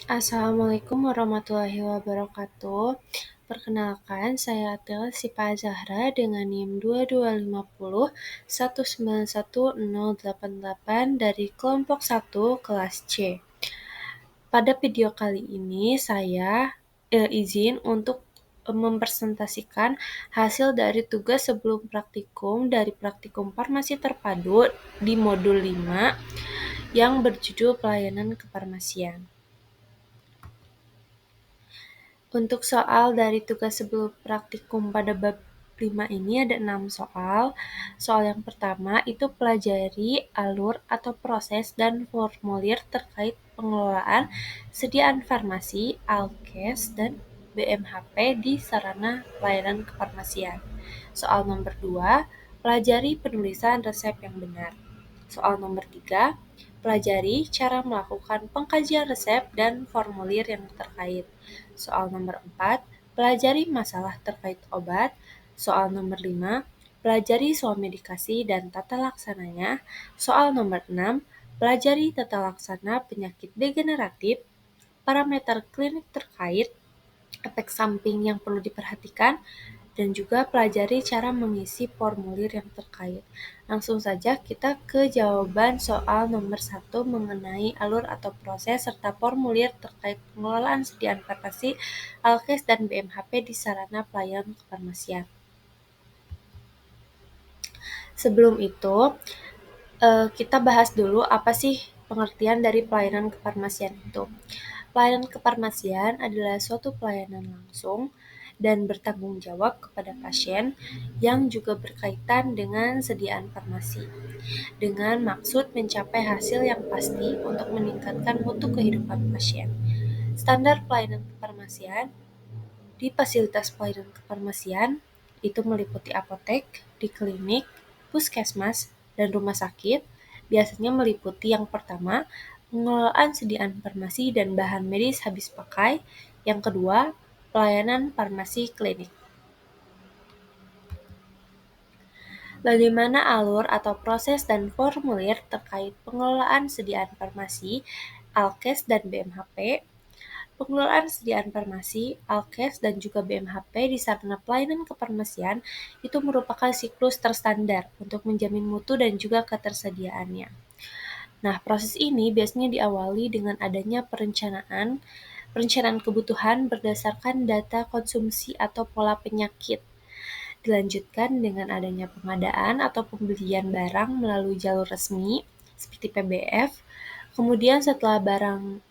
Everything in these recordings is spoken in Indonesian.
Assalamualaikum warahmatullahi wabarakatuh. Perkenalkan, saya Atil Sipa Zahra dengan NIM 2250 1911088 dari kelompok 1 kelas C. Pada video kali ini saya izin untuk mempresentasikan hasil dari tugas sebelum praktikum dari praktikum farmasi terpadu di modul 5 yang berjudul pelayanan kefarmasian. Untuk soal dari tugas sebelum praktikum pada bab 5 ini ada 6 soal. Soal yang pertama itu pelajari alur atau proses dan formulir terkait pengelolaan sediaan farmasi, Alkes, dan BMHP di sarana pelayanan kefarmasian. Soal nomor 2, pelajari penulisan resep yang benar. Soal nomor 3, pelajari cara melakukan pengkajian resep dan formulir yang terkait. Soal nomor 4, pelajari masalah terkait obat. Soal nomor 5, pelajari soal medikasi dan tata laksananya. Soal nomor 6, pelajari tata laksana penyakit degeneratif, parameter klinik terkait, efek samping yang perlu diperhatikan, dan juga pelajari cara mengisi formulir yang terkait. Langsung saja kita ke jawaban soal nomor 1 mengenai alur atau proses serta formulir terkait pengelolaan sediaan farmasi, Alkes, dan BMHP di sarana pelayanan kefarmasian. Sebelum itu, kita bahas dulu apa sih pengertian dari pelayanan kefarmasian itu. Pelayanan kefarmasian adalah suatu pelayanan langsung dan bertanggung jawab kepada pasien yang juga berkaitan dengan sediaan farmasi, dengan maksud mencapai hasil yang pasti untuk meningkatkan mutu kehidupan pasien. Standar pelayanan kefarmasian di fasilitas pelayanan kefarmasian itu meliputi apotek, di klinik, puskesmas, dan rumah sakit. Biasanya meliputi yang pertama, pengelolaan sediaan farmasi dan bahan medis habis pakai. Yang kedua, pelayanan farmasi klinik. Bagaimana alur atau proses dan formulir terkait pengelolaan sediaan farmasi, Alkes, dan BMHP? Pengelolaan sediaan farmasi, Alkes, dan juga BMHP di sarana pelayanan kefarmasian itu merupakan siklus terstandar untuk menjamin mutu dan juga ketersediaannya. Nah, proses ini biasanya diawali dengan adanya perencanaan kebutuhan berdasarkan data konsumsi atau pola penyakit. Dilanjutkan dengan adanya pengadaan atau pembelian barang melalui jalur resmi seperti PBF. Kemudian setelah barang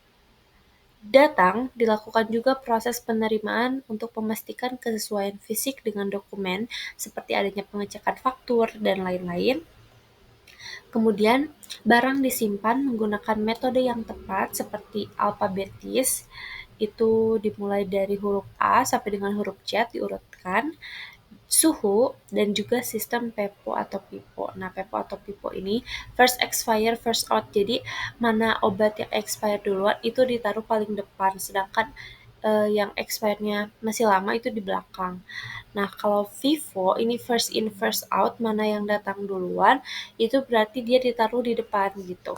datang, dilakukan juga proses penerimaan untuk memastikan kesesuaian fisik dengan dokumen seperti adanya pengecekan faktur dan lain-lain. Kemudian, barang disimpan menggunakan metode yang tepat seperti alfabetis, itu dimulai dari huruf A sampai dengan huruf Z diurutkan, suhu, dan juga sistem PEPO atau PIPO. Nah, PEPO atau PIPO ini first expire, first out. Jadi, mana obat yang expire duluan itu ditaruh paling depan, sedangkan yang expirednya masih lama itu di belakang. Nah, kalau FIFO ini first in, first out, mana yang datang duluan, itu berarti dia ditaruh di depan gitu,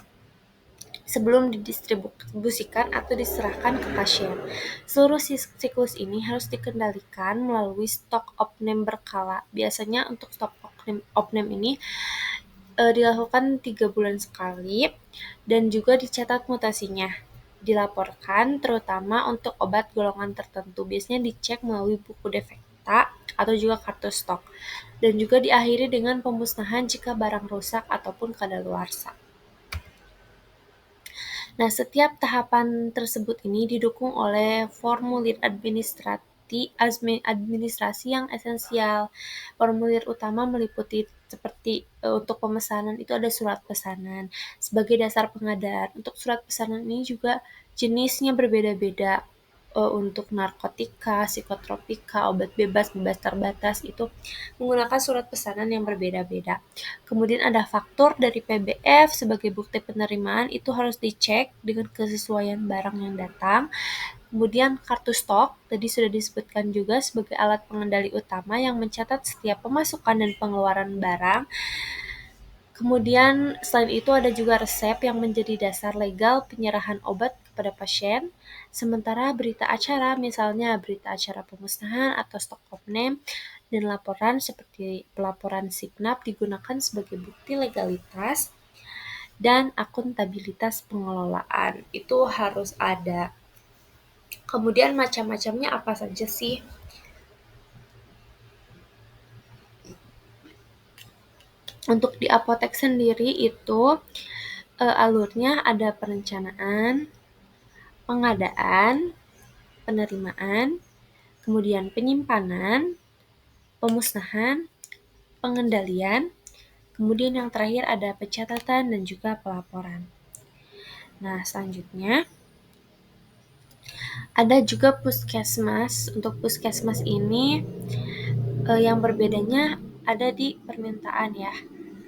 sebelum didistribusikan atau diserahkan ke pasien. Seluruh siklus ini harus dikendalikan melalui stok opname berkala. Biasanya untuk stok opname ini dilakukan 3 bulan sekali dan juga dicatat mutasinya. Dilaporkan terutama untuk obat golongan tertentu. Biasanya dicek melalui buku defekta atau juga kartu stok. Dan juga diakhiri dengan pemusnahan jika barang rusak ataupun kadaluarsa. Nah, setiap tahapan tersebut ini didukung oleh formulir administrasi yang esensial. Formulir utama meliputi seperti untuk pemesanan itu ada surat pesanan sebagai dasar pengadaan. Untuk surat pesanan ini juga jenisnya berbeda-beda. Untuk narkotika, psikotropika, obat bebas terbatas itu menggunakan surat pesanan yang berbeda-beda. Kemudian ada faktur dari PBF sebagai bukti penerimaan, itu harus dicek dengan kesesuaian barang yang datang. Kemudian kartu stok, tadi sudah disebutkan juga sebagai alat pengendali utama yang mencatat setiap pemasukan dan pengeluaran barang. Kemudian selain itu ada juga resep yang menjadi dasar legal penyerahan obat kepada pasien, sementara berita acara, misalnya berita acara pemusnahan atau stok name, dan laporan seperti pelaporan Signap digunakan sebagai bukti legalitas dan akuntabilitas pengelolaan. Itu harus ada. Kemudian macam-macamnya apa saja sih? Untuk di apotek sendiri itu alurnya ada perencanaan, pengadaan, penerimaan, kemudian penyimpanan, pemusnahan, pengendalian, kemudian yang terakhir ada pencatatan dan juga pelaporan. Nah, selanjutnya ada juga puskesmas. Untuk puskesmas ini yang berbedanya ada di permintaan ya.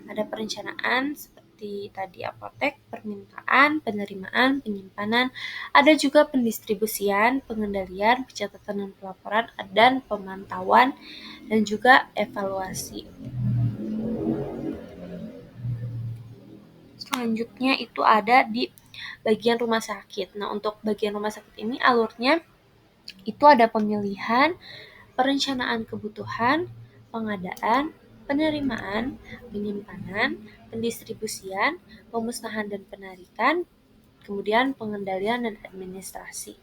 Ada perencanaan seperti tadi apotek, permintaan, penerimaan, penyimpanan, ada juga pendistribusian, pengendalian, pencatatan dan pelaporan, dan pemantauan, dan juga evaluasi. Selanjutnya itu ada di bagian rumah sakit. Nah, untuk bagian rumah sakit ini alurnya itu ada pemilihan, perencanaan kebutuhan, pengadaan, penerimaan, penyimpanan, pendistribusian, pemusnahan dan penarikan, kemudian pengendalian dan administrasi.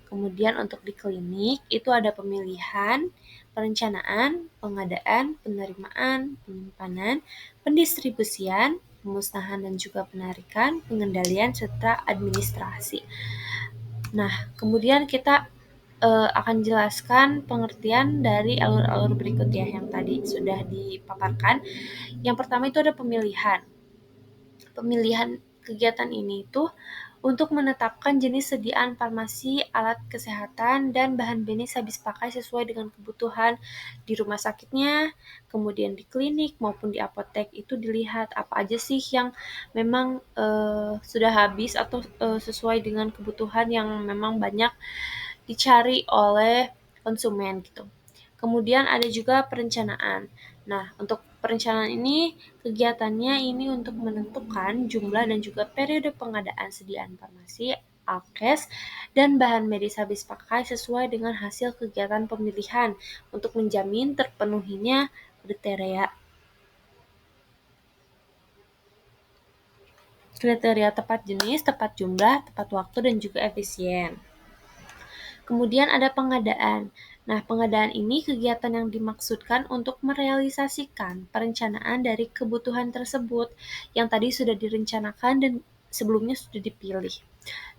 Kemudian untuk di klinik itu ada pemilihan, perencanaan, pengadaan, penerimaan, penyimpanan, pendistribusian, pemusnahan dan juga penarikan, pengendalian serta administrasi. Nah, kemudian kita akan jelaskan pengertian dari alur-alur berikut ya yang tadi sudah dipaparkan. Yang pertama itu ada pemilihan. Pemilihan kegiatan ini itu untuk menetapkan jenis sediaan farmasi, alat kesehatan, dan bahan medis habis pakai sesuai dengan kebutuhan di rumah sakitnya, kemudian di klinik maupun di apotek itu dilihat apa aja sih yang memang sudah habis atau sesuai dengan kebutuhan yang memang banyak dicari oleh konsumen gitu. Kemudian ada juga perencanaan. Nah, untuk perencanaan ini kegiatannya ini untuk menentukan jumlah dan juga periode pengadaan sediaan farmasi, alkes, dan bahan medis habis pakai sesuai dengan hasil kegiatan pemilihan untuk menjamin terpenuhinya kriteria tepat jenis, tepat jumlah, tepat waktu, dan juga efisien. Kemudian ada pengadaan. Nah, pengadaan ini kegiatan yang dimaksudkan untuk merealisasikan perencanaan dari kebutuhan tersebut yang tadi sudah direncanakan dan sebelumnya sudah dipilih.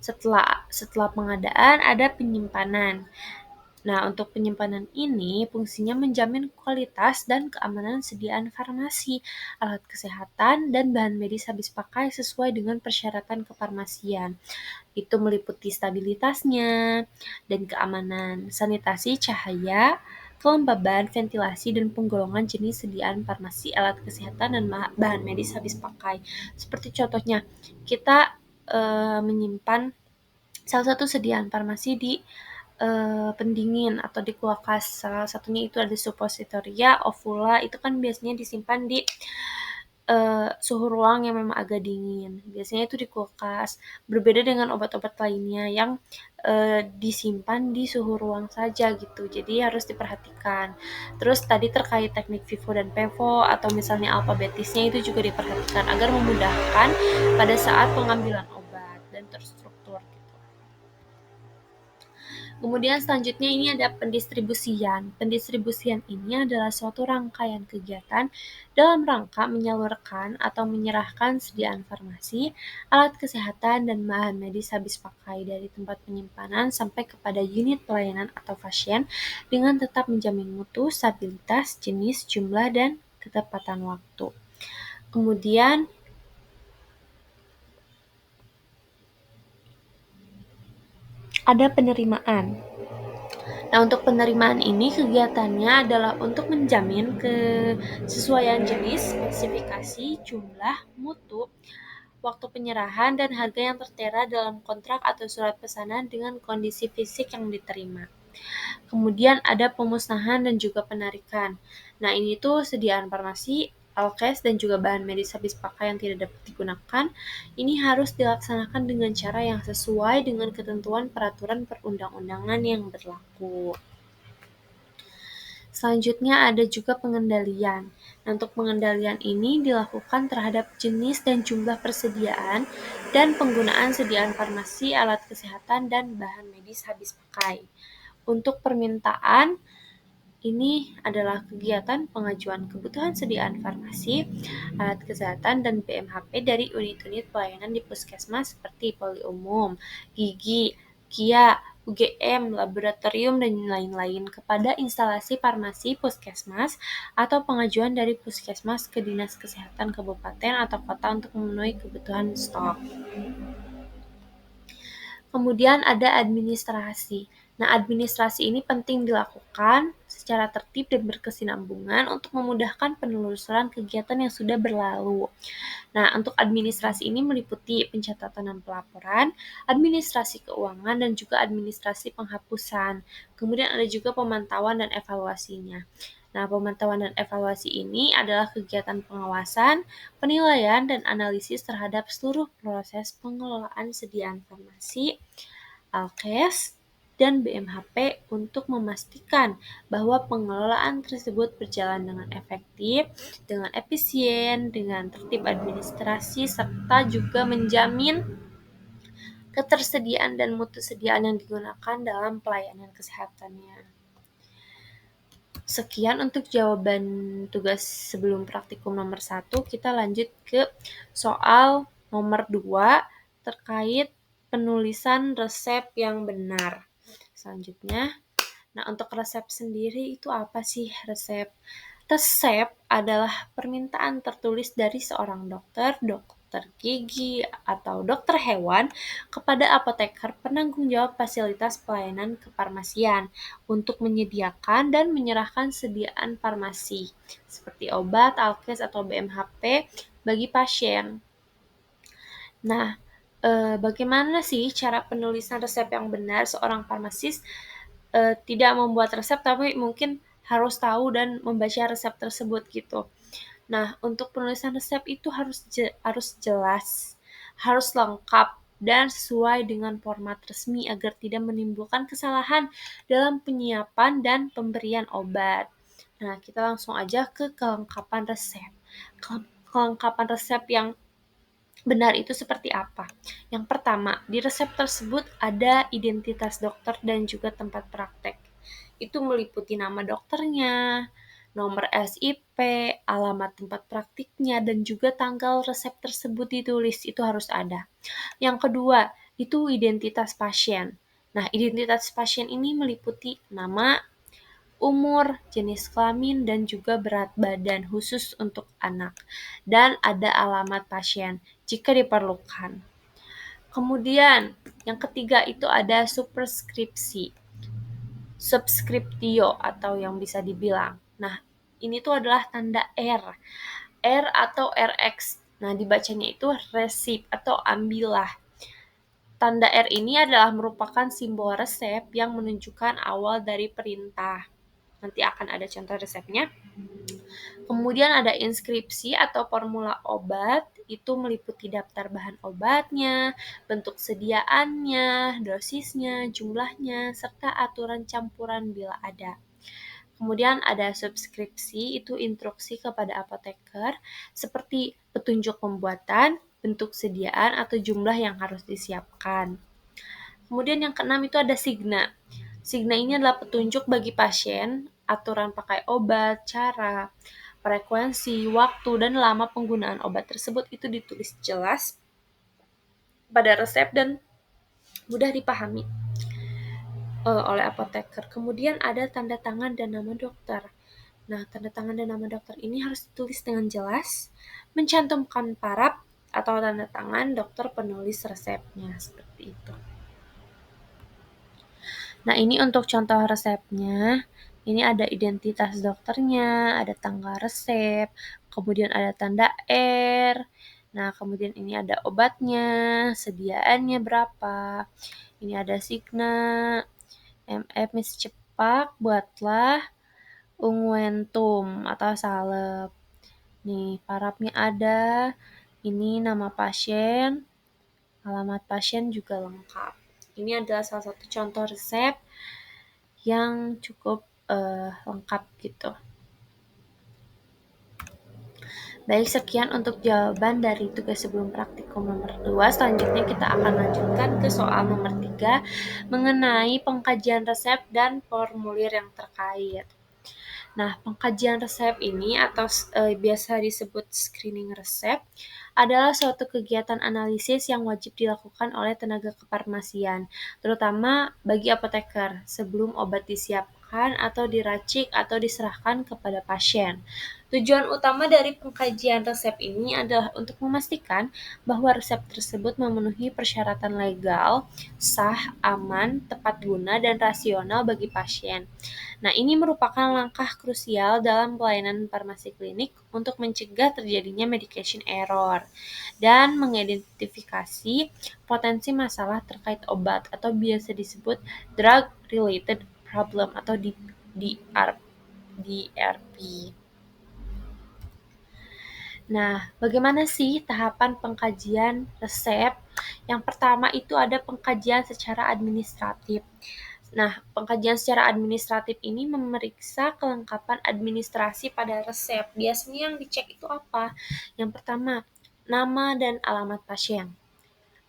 Setelah pengadaan ada penyimpanan. Nah, untuk penyimpanan ini fungsinya menjamin kualitas dan keamanan sediaan farmasi, alat kesehatan, dan bahan medis habis pakai sesuai dengan persyaratan kefarmasian. Itu meliputi stabilitasnya dan keamanan, sanitasi cahaya, kelembaban, ventilasi, dan penggolongan jenis sediaan farmasi, alat kesehatan, dan bahan medis habis pakai. Seperti contohnya, kita menyimpan salah satu sediaan farmasi di pendingin atau di kulkas. Salah satunya itu ada suppositoria, ovula, itu kan biasanya disimpan di suhu ruang yang memang agak dingin. Biasanya itu di kulkas. Berbeda dengan obat-obat lainnya yang disimpan di suhu ruang saja gitu. Jadi harus diperhatikan. Terus tadi terkait teknik FIFO dan PEVO atau misalnya alfabetisnya itu juga diperhatikan agar memudahkan pada saat pengambilan obat dan terstruktur. Kemudian selanjutnya ini ada pendistribusian. Pendistribusian ini adalah suatu rangkaian kegiatan dalam rangka menyalurkan atau menyerahkan sediaan farmasi, alat kesehatan, dan bahan medis habis pakai dari tempat penyimpanan sampai kepada unit pelayanan atau pasien dengan tetap menjamin mutu, stabilitas, jenis, jumlah, dan ketepatan waktu. Kemudian ada penerimaan. Nah, untuk penerimaan ini kegiatannya adalah untuk menjamin kesesuaian jenis, spesifikasi, jumlah, mutu, waktu penyerahan, dan harga yang tertera dalam kontrak atau surat pesanan dengan kondisi fisik yang diterima. Kemudian ada pemusnahan dan juga penarikan. Nah, ini tuh sediaan farmasi alkes dan juga bahan medis habis pakai yang tidak dapat digunakan, ini harus dilaksanakan dengan cara yang sesuai dengan ketentuan peraturan perundang-undangan yang berlaku. Selanjutnya ada juga pengendalian. Nah, untuk pengendalian ini dilakukan terhadap jenis dan jumlah persediaan dan penggunaan sediaan farmasi, alat kesehatan, dan bahan medis habis pakai. Untuk permintaan, ini adalah kegiatan pengajuan kebutuhan sediaan farmasi, alat kesehatan, dan BMHP dari unit-unit pelayanan di puskesmas seperti poli umum, gigi, KIA, UGM, laboratorium, dan lain-lain kepada instalasi farmasi puskesmas atau pengajuan dari puskesmas ke Dinas Kesehatan Kabupaten atau Kota untuk memenuhi kebutuhan stok. Kemudian ada administrasi. Nah, administrasi ini penting dilakukan secara tertib dan berkesinambungan untuk memudahkan penelusuran kegiatan yang sudah berlalu. Nah, untuk administrasi ini meliputi pencatatan dan pelaporan, administrasi keuangan, dan juga administrasi penghapusan. Kemudian ada juga pemantauan dan evaluasinya. Nah, pemantauan dan evaluasi ini adalah kegiatan pengawasan, penilaian, dan analisis terhadap seluruh proses pengelolaan sediaan farmasi, alkes, dan BMHP untuk memastikan bahwa pengelolaan tersebut berjalan dengan efektif, dengan efisien, dengan tertib administrasi, serta juga menjamin ketersediaan dan mutu sediaan yang digunakan dalam pelayanan kesehatannya. Sekian untuk jawaban tugas sebelum praktikum nomor 1. Kita lanjut ke soal nomor 2 terkait penulisan resep yang benar. Selanjutnya, nah untuk resep sendiri itu apa sih resep? Resep adalah permintaan tertulis dari seorang dokter, dokter gigi, atau dokter hewan kepada apoteker penanggung jawab fasilitas pelayanan kefarmasian untuk menyediakan dan menyerahkan sediaan farmasi seperti obat, alkes, atau BMHP bagi pasien. Nah, bagaimana sih cara penulisan resep yang benar? Seorang farmasis tidak membuat resep tapi mungkin harus tahu dan membaca resep tersebut gitu. Nah, untuk penulisan resep itu harus jelas, harus lengkap, dan sesuai dengan format resmi agar tidak menimbulkan kesalahan dalam penyiapan dan pemberian obat. Nah, kita langsung aja ke kelengkapan resep. Kelengkapan resep yang benar itu seperti apa? Yang pertama, di resep tersebut ada identitas dokter dan juga tempat praktek. Itu meliputi nama dokternya, nomor SIP, alamat tempat praktiknya, dan juga tanggal resep tersebut ditulis, itu harus ada. Yang kedua, itu identitas pasien. Nah, identitas pasien ini meliputi nama, umur, jenis kelamin, dan juga berat badan khusus untuk anak. Dan ada alamat pasien jika diperlukan. Kemudian, yang ketiga itu ada superskripsi, subscriptio atau yang bisa dibilang. Nah, ini tuh adalah tanda R atau RX. Nah, dibacanya itu resip atau ambillah. Tanda R ini adalah merupakan simbol resep yang menunjukkan awal dari perintah. Nanti akan ada contoh resepnya. Kemudian ada inskripsi atau formula obat, itu meliputi daftar bahan obatnya, bentuk sediaannya, dosisnya, jumlahnya, serta aturan campuran bila ada. Kemudian ada subskripsi, itu instruksi kepada apoteker, seperti petunjuk pembuatan, bentuk sediaan, atau jumlah yang harus disiapkan. Kemudian yang keenam itu ada signa. Signa ini adalah petunjuk bagi pasien, aturan pakai obat, cara, frekuensi, waktu, dan lama penggunaan obat tersebut itu ditulis jelas pada resep dan mudah dipahami oleh apoteker. Kemudian ada tanda tangan dan nama dokter. Nah, tanda tangan dan nama dokter ini harus ditulis dengan jelas, mencantumkan paraf atau tanda tangan dokter penulis resepnya, seperti itu. Nah, ini untuk contoh resepnya. Ini ada identitas dokternya, ada tanggal resep, kemudian ada tanda R. Nah, kemudian ini ada obatnya, sediaannya berapa. Ini ada signa, MF Miss Cepak, buatlah ungwentum atau salep. Nih, parapnya ada, ini nama pasien, alamat pasien juga lengkap. Ini adalah salah satu contoh resep yang cukup lengkap gitu. Baik, sekian untuk jawaban dari tugas sebelum praktikum nomor 2. Selanjutnya kita akan lanjutkan ke soal nomor 3 mengenai pengkajian resep dan formulir yang terkait. Nah, pengkajian resep ini atau biasa disebut screening resep adalah suatu kegiatan analisis yang wajib dilakukan oleh tenaga kefarmasian, terutama bagi apoteker sebelum obat disiapkan atau diracik atau diserahkan kepada pasien. Tujuan utama dari pengkajian resep ini adalah untuk memastikan bahwa resep tersebut memenuhi persyaratan legal, sah, aman, tepat guna, dan rasional bagi pasien. Nah, ini merupakan langkah krusial dalam pelayanan farmasi klinik untuk mencegah terjadinya medication error dan mengidentifikasi potensi masalah terkait obat atau biasa disebut drug related problem atau DRP. Nah, bagaimana sih tahapan pengkajian resep? Yang pertama itu ada pengkajian secara administratif. Nah, pengkajian secara administratif ini memeriksa kelengkapan administrasi pada resep. Biasanya yang dicek itu apa? Yang pertama, nama dan alamat pasien.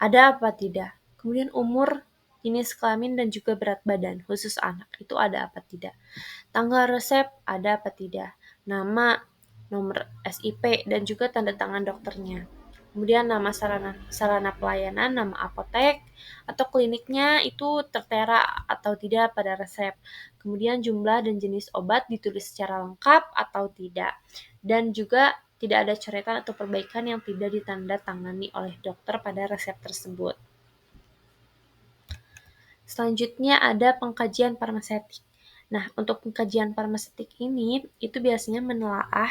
Ada apa tidak? Kemudian umur, jenis kelamin, dan juga berat badan, khusus anak. Itu ada apa tidak? Tanggal resep, ada apa tidak? Nama, nomor SIP, dan juga tanda tangan dokternya. Kemudian nama sarana pelayanan, nama apotek atau kliniknya itu tertera atau tidak pada resep. Kemudian jumlah dan jenis obat ditulis secara lengkap atau tidak. Dan juga tidak ada coretan atau perbaikan yang tidak ditandatangani oleh dokter pada resep tersebut. Selanjutnya ada pengkajian farmasetik. Nah, untuk pengkajian farmasetik ini, itu biasanya menelaah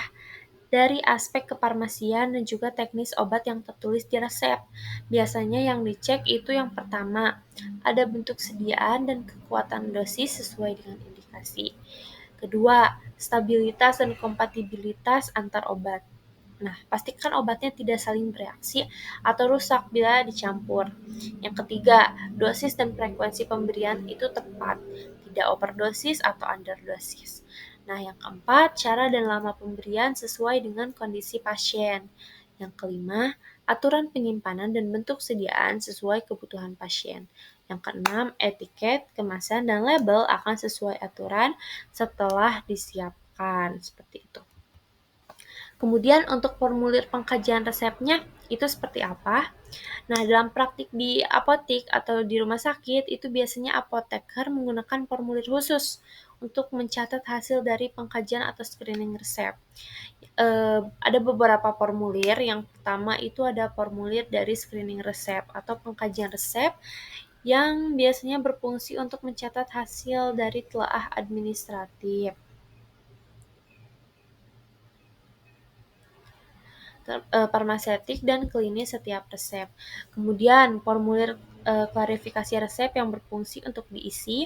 dari aspek kefarmasian dan juga teknis obat yang tertulis di resep. Biasanya yang dicek itu yang pertama, ada bentuk sediaan dan kekuatan dosis sesuai dengan indikasi. Kedua, stabilitas dan kompatibilitas antar obat. Nah, pastikan obatnya tidak saling bereaksi atau rusak bila dicampur. Yang ketiga, dosis dan frekuensi pemberian itu tepat, tidak overdosis atau underdosis. Nah, yang keempat, cara dan lama pemberian sesuai dengan kondisi pasien. Yang kelima, aturan penyimpanan dan bentuk sediaan sesuai kebutuhan pasien. Yang keenam, etiket, kemasan, dan label akan sesuai aturan setelah disiapkan. Seperti itu. Kemudian untuk formulir pengkajian resepnya itu seperti apa? Nah, dalam praktik di apotik atau di rumah sakit itu biasanya apoteker menggunakan formulir khusus untuk mencatat hasil dari pengkajian atau screening resep. Ada beberapa formulir. Yang pertama itu ada formulir dari screening resep atau pengkajian resep yang biasanya berfungsi untuk mencatat hasil dari telaah administratif. Farmasetik dan klinis setiap resep. Kemudian formulir klarifikasi resep yang berfungsi untuk diisi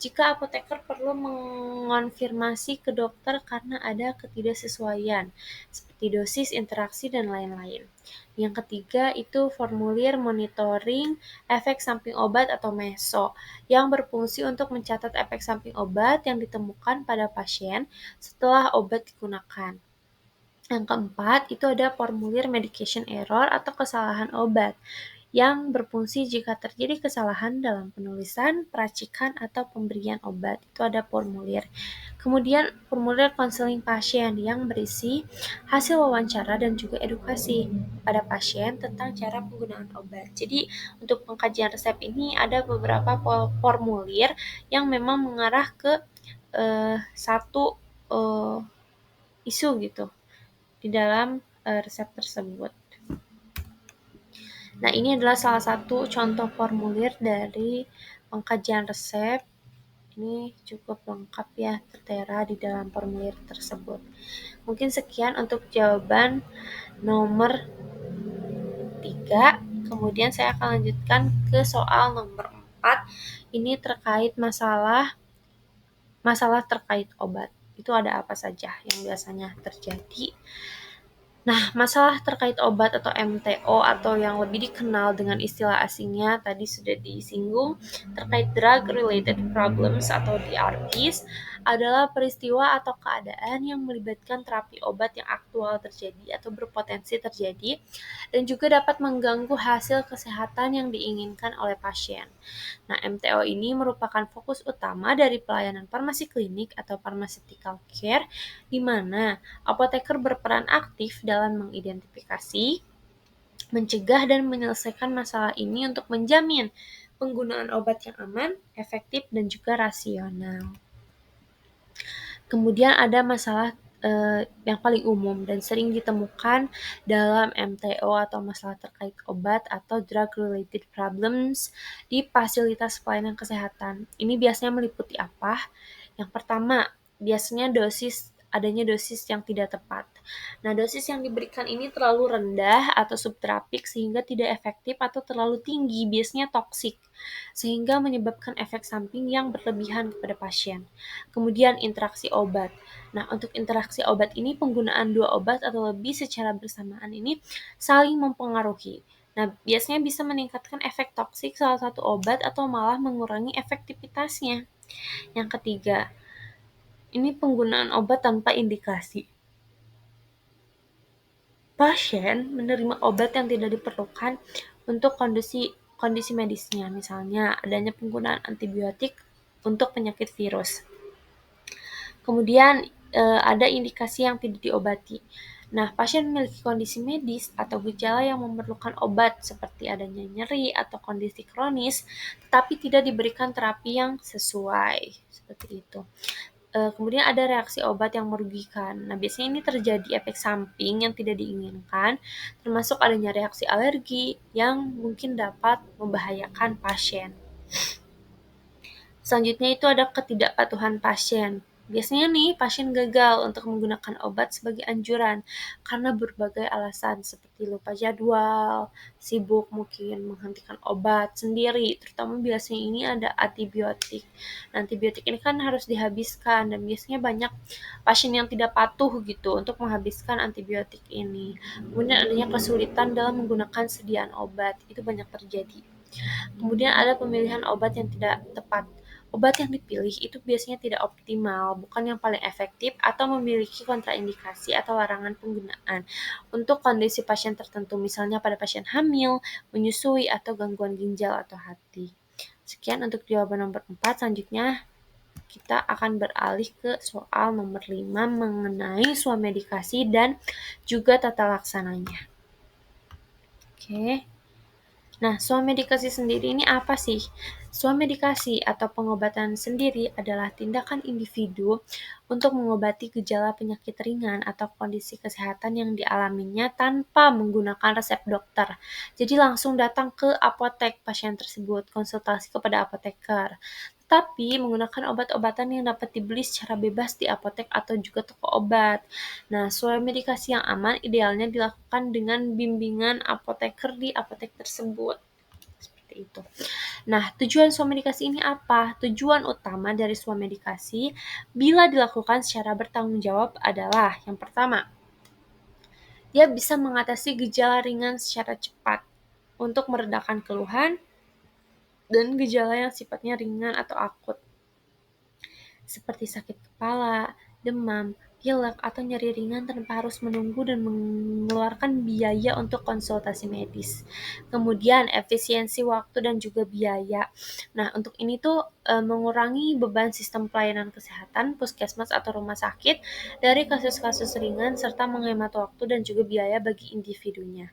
jika apoteker perlu mengonfirmasi ke dokter karena ada ketidaksesuaian seperti dosis, interaksi, dan lain-lain. Yang ketiga itu formulir monitoring efek samping obat atau MESO yang berfungsi untuk mencatat efek samping obat yang ditemukan pada pasien setelah obat digunakan. Yang keempat, itu ada formulir medication error atau kesalahan obat yang berfungsi jika terjadi kesalahan dalam penulisan, peracikan, atau pemberian obat. Itu ada formulir. Kemudian formulir konseling pasien yang berisi hasil wawancara dan juga edukasi pada pasien tentang cara penggunaan obat. Jadi untuk pengkajian resep ini ada beberapa formulir yang memang mengarah ke satu isu gitu di dalam resep tersebut. Nah, ini adalah salah satu contoh formulir dari pengkajian resep. Ini cukup lengkap ya, tertera di dalam formulir tersebut. Mungkin sekian untuk jawaban nomor 3. Kemudian saya akan lanjutkan ke soal nomor 4. Ini terkait masalah terkait obat. Itu ada apa saja yang biasanya terjadi? Nah, masalah terkait obat atau MTO atau yang lebih dikenal dengan istilah asingnya tadi sudah disinggung, terkait drug related problems atau DRPs adalah peristiwa atau keadaan yang melibatkan terapi obat yang aktual terjadi atau berpotensi terjadi dan juga dapat mengganggu hasil kesehatan yang diinginkan oleh pasien. Nah, MTO ini merupakan fokus utama dari pelayanan farmasi klinik atau pharmaceutical care, di mana apoteker berperan aktif dalam mengidentifikasi, mencegah, dan menyelesaikan masalah ini untuk menjamin penggunaan obat yang aman, efektif, dan juga rasional. Kemudian ada masalah yang paling umum dan sering ditemukan dalam MTO atau masalah terkait obat atau drug related problems di fasilitas pelayanan kesehatan. Ini biasanya meliputi apa? Yang pertama, biasanya adanya dosis yang tidak tepat. Nah, dosis yang diberikan ini terlalu rendah atau subterapik sehingga tidak efektif atau terlalu tinggi, biasanya toksik, sehingga menyebabkan efek samping yang berlebihan kepada pasien. Kemudian interaksi obat. Nah, untuk interaksi obat ini penggunaan 2 obat atau lebih secara bersamaan ini saling mempengaruhi. Nah, biasanya bisa meningkatkan efek toksik salah satu obat atau malah mengurangi efektivitasnya. Yang ketiga, ini penggunaan obat tanpa indikasi. Pasien menerima obat yang tidak diperlukan untuk kondisi medisnya, misalnya adanya penggunaan antibiotik untuk penyakit virus. Kemudian ada indikasi yang tidak diobati. Nah, pasien memiliki kondisi medis atau gejala yang memerlukan obat seperti adanya nyeri atau kondisi kronis, tetapi tidak diberikan terapi yang sesuai. Seperti itu. Kemudian ada reaksi obat yang merugikan. Nah, biasanya ini terjadi efek samping yang tidak diinginkan, termasuk adanya reaksi alergi yang mungkin dapat membahayakan pasien. Selanjutnya itu ada ketidakpatuhan pasien. Biasanya nih, pasien gagal untuk menggunakan obat sebagai anjuran karena berbagai alasan seperti lupa jadwal, sibuk mungkin menghentikan obat sendiri, terutama biasanya ini ada antibiotik. Nah, antibiotik ini kan harus dihabiskan dan biasanya banyak pasien yang tidak patuh gitu untuk menghabiskan antibiotik ini. Kemudian adanya kesulitan dalam menggunakan sediaan obat, itu banyak terjadi. Kemudian ada pemilihan obat yang tidak tepat. Obat yang dipilih itu biasanya tidak optimal, bukan yang paling efektif, atau memiliki kontraindikasi atau larangan penggunaan untuk kondisi pasien tertentu, misalnya pada pasien hamil, menyusui, atau gangguan ginjal atau hati. Sekian untuk jawaban nomor 4. Selanjutnya kita akan beralih ke soal nomor 5 mengenai swamedikasi dan juga tata laksananya. Oke. Nah, swamedikasi sendiri ini apa sih? Swamedikasi atau pengobatan sendiri adalah tindakan individu untuk mengobati gejala penyakit ringan atau kondisi kesehatan yang dialaminya tanpa menggunakan resep dokter. Jadi langsung datang ke apotek pasien tersebut, konsultasi kepada apoteker. Tetapi menggunakan obat-obatan yang dapat dibeli secara bebas di apotek atau juga toko obat. Nah, swamedikasi yang aman idealnya dilakukan dengan bimbingan apoteker di apotek tersebut. Seperti itu. Nah, tujuan swamedikasi ini apa? Tujuan utama dari swamedikasi bila dilakukan secara bertanggung jawab adalah yang pertama, dia bisa mengatasi gejala ringan secara cepat untuk meredakan keluhan dan gejala yang sifatnya ringan atau akut, seperti sakit kepala, demam, pilek, atau nyeri ringan tanpa harus menunggu dan mengeluarkan biaya untuk konsultasi medis. Kemudian efisiensi waktu dan juga biaya. Nah, untuk ini tuh mengurangi beban sistem pelayanan kesehatan, puskesmas atau rumah sakit dari kasus-kasus ringan serta menghemat waktu dan juga biaya bagi individunya.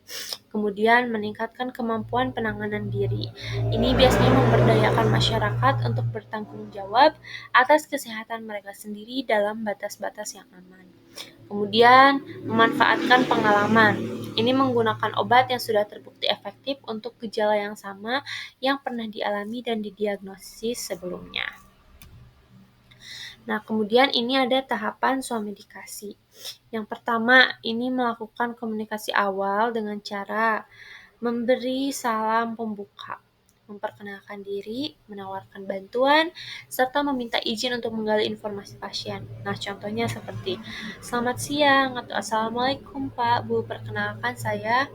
Kemudian meningkatkan kemampuan penanganan diri. Ini biasanya memberdayakan masyarakat untuk bertanggung jawab atas kesehatan mereka sendiri dalam batas-batas yang aman. Kemudian memanfaatkan pengalaman. Ini menggunakan obat yang sudah terbukti efektif untuk gejala yang sama yang pernah dialami dan didiagnosis sebelumnya. Nah, kemudian ini ada tahapan swamedikasi. Yang pertama, ini melakukan komunikasi awal dengan cara memberi salam pembuka. memperkenalkan diri, menawarkan bantuan, serta meminta izin untuk menggali informasi pasien. Nah, contohnya seperti, "Selamat siang," atau "Assalamualaikum Pak, Bu, perkenalkan saya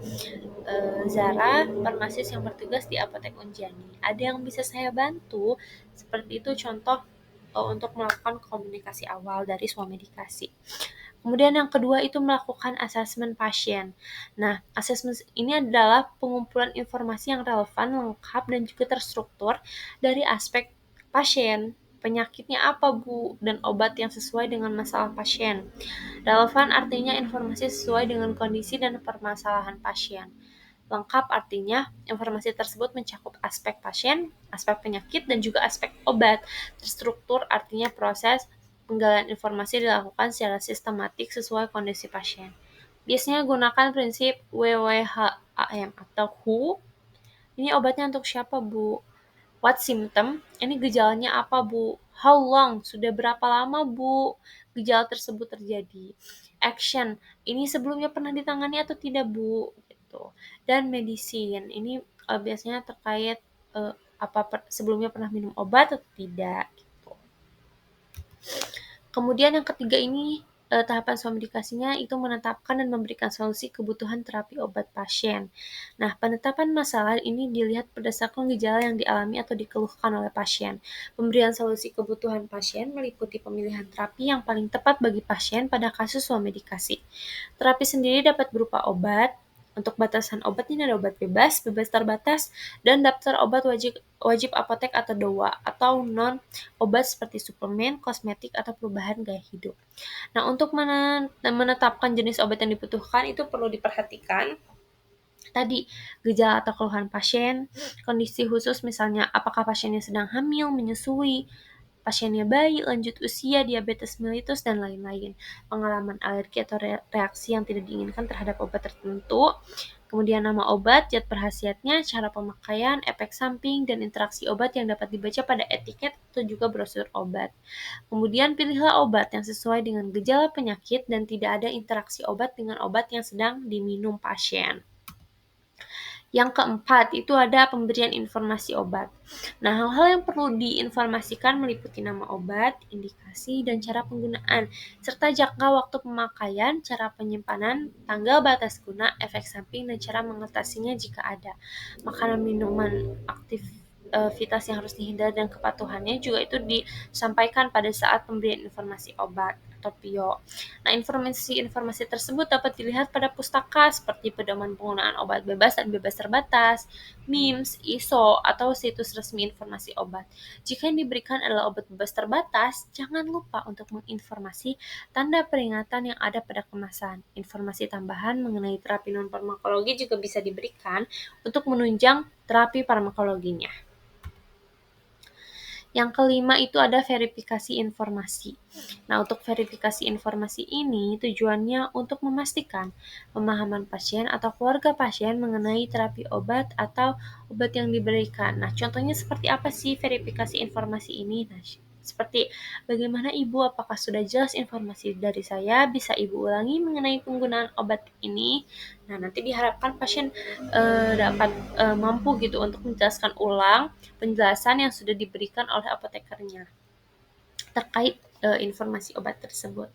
Zara, farmasis yang bertugas di Apotek Unjani. Ada yang bisa saya bantu?" Seperti itu contoh untuk melakukan komunikasi awal dari swamedikasi. Kemudian yang kedua itu melakukan asesmen pasien. Nah, asesmen ini adalah pengumpulan informasi yang relevan, lengkap, dan juga terstruktur dari aspek pasien. Penyakitnya apa, Bu? Dan obat yang sesuai dengan masalah pasien. Relevan artinya informasi sesuai dengan kondisi dan permasalahan pasien. Lengkap artinya informasi tersebut mencakup aspek pasien, aspek penyakit, dan juga aspek obat. Terstruktur artinya proses penggalian informasi dilakukan secara sistematik sesuai kondisi pasien. Biasanya gunakan prinsip WWHAM atau WHO. Ini obatnya untuk siapa, Bu? What symptom? Ini gejalanya apa, Bu? How long? Sudah berapa lama, Bu, gejala tersebut terjadi? Action. Ini sebelumnya pernah ditangani atau tidak, Bu? Gitu. Dan medicine. Ini biasanya terkait sebelumnya pernah minum obat atau tidak. Gitu. Kemudian yang ketiga ini tahapan swamedikasinya itu menetapkan dan memberikan solusi kebutuhan terapi obat pasien. Nah, penetapan masalah ini dilihat berdasarkan gejala yang dialami atau dikeluhkan oleh pasien. Pemberian solusi kebutuhan pasien meliputi pemilihan terapi yang paling tepat bagi pasien pada kasus swamedikasi. Terapi sendiri dapat berupa obat. Untuk batasan obat ini ada obat bebas, bebas terbatas, dan daftar obat wajib apotek atau DOA, atau non obat seperti suplemen, kosmetik, atau perubahan gaya hidup. Nah, untuk menetapkan jenis obat yang dibutuhkan itu perlu diperhatikan tadi gejala atau keluhan pasien, kondisi khusus misalnya apakah pasiennya sedang hamil, menyusui, pasiennya bayi, lanjut usia, diabetes mellitus, dan lain-lain. Pengalaman alergi atau reaksi yang tidak diinginkan terhadap obat tertentu. Kemudian nama obat, zat berkhasiatnya, cara pemakaian, efek samping, dan interaksi obat yang dapat dibaca pada etiket atau juga brosur obat. Kemudian pilihlah obat yang sesuai dengan gejala penyakit dan tidak ada interaksi obat dengan obat yang sedang diminum pasien. Yang keempat, itu ada pemberian informasi obat. Nah, hal-hal yang perlu diinformasikan meliputi nama obat, indikasi, dan cara penggunaan, serta jangka waktu pemakaian, cara penyimpanan, tanggal batas guna, efek samping, dan cara mengatasinya jika ada. Makanan, minuman, aktivitas yang harus dihindari, dan kepatuhannya juga itu disampaikan pada saat pemberian informasi obat atau PIO. Nah, informasi tersebut dapat dilihat pada pustaka seperti pedoman penggunaan obat bebas dan bebas terbatas, MIMS, ISO, atau situs resmi informasi obat. Jika yang diberikan adalah obat bebas terbatas, jangan lupa untuk menginformasi tanda peringatan yang ada pada kemasan. Informasi tambahan mengenai terapi non-farmakologi juga bisa diberikan untuk menunjang terapi farmakologinya. Yang kelima itu ada verifikasi informasi. Nah, untuk verifikasi informasi ini tujuannya untuk memastikan pemahaman pasien atau keluarga pasien mengenai terapi obat atau obat yang diberikan. Nah, contohnya seperti apa sih verifikasi informasi ini? Nah, seperti bagaimana Ibu, apakah sudah jelas informasi dari saya? Bisa Ibu ulangi mengenai penggunaan obat ini? Nah, nanti diharapkan pasien dapat mampu gitu untuk menjelaskan ulang penjelasan yang sudah diberikan oleh apotekernya terkait informasi obat tersebut.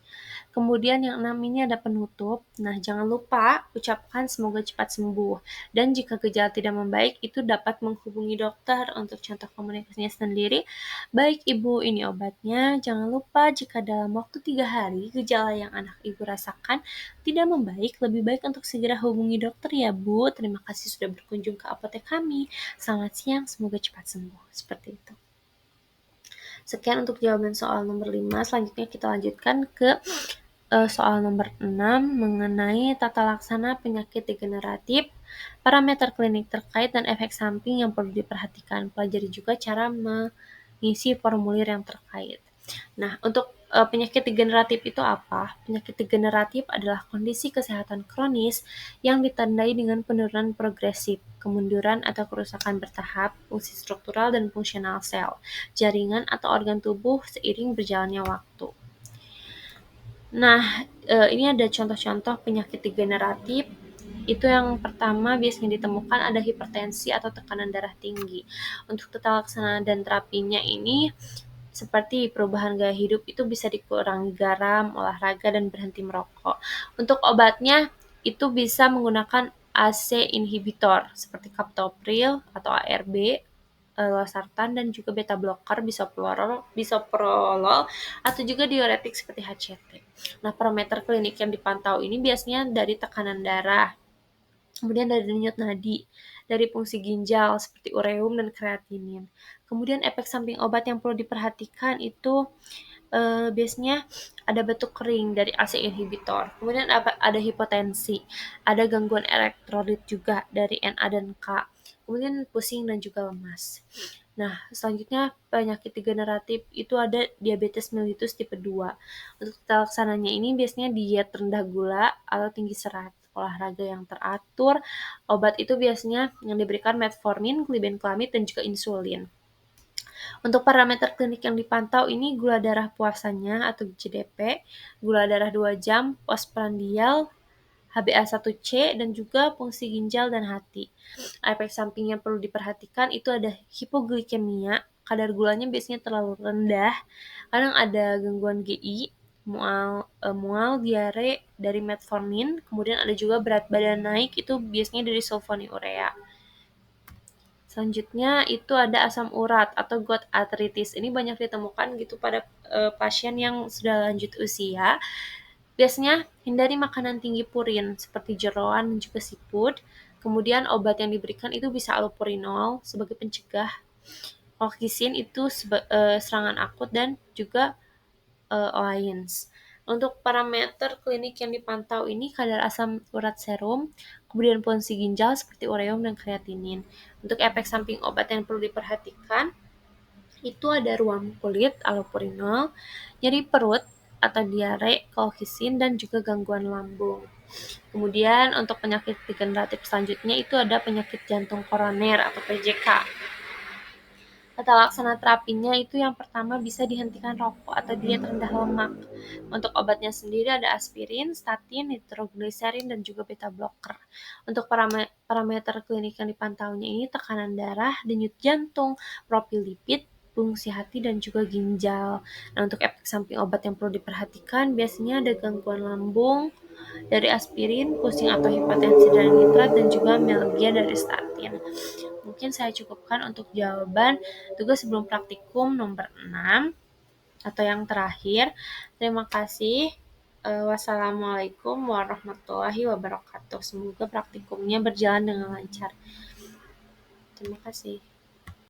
Kemudian yang 6 ini ada penutup. Nah, jangan lupa ucapkan semoga cepat sembuh. Dan jika gejala tidak membaik, itu dapat menghubungi dokter untuk contoh komunikasinya sendiri. Baik Ibu, ini obatnya. Jangan lupa jika dalam waktu 3 hari gejala yang anak Ibu rasakan tidak membaik, lebih baik untuk segera hubungi dokter ya Bu. Terima kasih sudah berkunjung ke apotek kami. Selamat siang, semoga cepat sembuh. Seperti itu. Sekian untuk jawaban soal nomor 5. Selanjutnya kita lanjutkan ke soal nomor 6 mengenai tata laksana penyakit degeneratif, parameter klinik terkait, dan efek samping yang perlu diperhatikan. Pelajari juga cara mengisi formulir yang terkait. Nah, untuk penyakit degeneratif itu apa? Penyakit degeneratif adalah kondisi kesehatan kronis yang ditandai dengan penurunan progresif, kemunduran atau kerusakan bertahap, fungsi struktural dan fungsional sel, jaringan atau organ tubuh seiring berjalannya waktu. Nah, ini ada contoh-contoh penyakit degeneratif Itu yang pertama biasanya ditemukan ada hipertensi atau tekanan darah tinggi. Untuk tata laksana dan terapinya ini seperti perubahan gaya hidup itu bisa dikurangi garam, olahraga, dan berhenti merokok. Untuk obatnya itu bisa menggunakan ACE inhibitor seperti captopril atau ARB, losartan, dan juga beta blocker, bisoprolol, atau juga diuretik seperti HCT. Nah, parameter klinik yang dipantau ini biasanya dari tekanan darah, kemudian dari denyut nadi, dari fungsi ginjal seperti ureum dan kreatinin. Kemudian efek samping obat yang perlu diperhatikan itu biasanya ada batuk kering dari ACE inhibitor, kemudian ada hipotensi, ada gangguan elektrolit juga dari Na dan K, kemudian pusing dan juga lemas. Nah, selanjutnya penyakit degeneratif itu ada diabetes mellitus tipe 2. Untuk laksananya ini biasanya diet rendah gula atau tinggi serat, olahraga yang teratur, obat itu biasanya yang diberikan metformin, glibenclamid, dan juga insulin. Untuk parameter klinik yang dipantau ini gula darah puasanya atau GDP, gula darah 2 jam, postprandial, HbA1c, dan juga fungsi ginjal dan hati. Efek samping yang perlu diperhatikan itu ada hipoglikemia, kadar gulanya biasanya terlalu rendah, kadang ada gangguan GI, mual, diare dari metformin, kemudian ada juga berat badan naik, itu biasanya dari sulfonylurea. Selanjutnya itu ada asam urat atau gout arthritis. Ini banyak ditemukan gitu pada pasien yang sudah lanjut usia. Biasanya hindari makanan tinggi purin seperti jeroan dan juga seafood. Kemudian obat yang diberikan itu bisa allopurinol sebagai pencegah. Colchicine itu serangan akut dan juga Alliance. Untuk parameter klinik yang dipantau ini kadar asam urat serum, kemudian fungsi ginjal seperti ureum dan kreatinin. Untuk efek samping obat yang perlu diperhatikan, itu ada ruam kulit, allopurinol, nyeri perut atau diare, colchicine, dan juga gangguan lambung. Kemudian untuk penyakit degeneratif selanjutnya itu ada penyakit jantung koroner atau PJK. Tata laksana terapinya itu yang pertama bisa dihentikan rokok atau diet rendah lemak. Untuk obatnya sendiri ada aspirin, statin, nitrogliserin, dan juga beta blocker. Untuk parameter klinik yang dipantaunya ini tekanan darah, denyut jantung, profil lipid, fungsi hati, dan juga ginjal. Nah, untuk efek samping obat yang perlu diperhatikan biasanya ada gangguan lambung dari aspirin, pusing atau hipertensi dari nitrat, dan juga mialgia dari statin. Mungkin saya cukupkan untuk jawaban tugas sebelum praktikum nomor 6 atau yang terakhir. Terima kasih. Wassalamualaikum warahmatullahi wabarakatuh. Semoga praktikumnya berjalan dengan lancar. Terima kasih.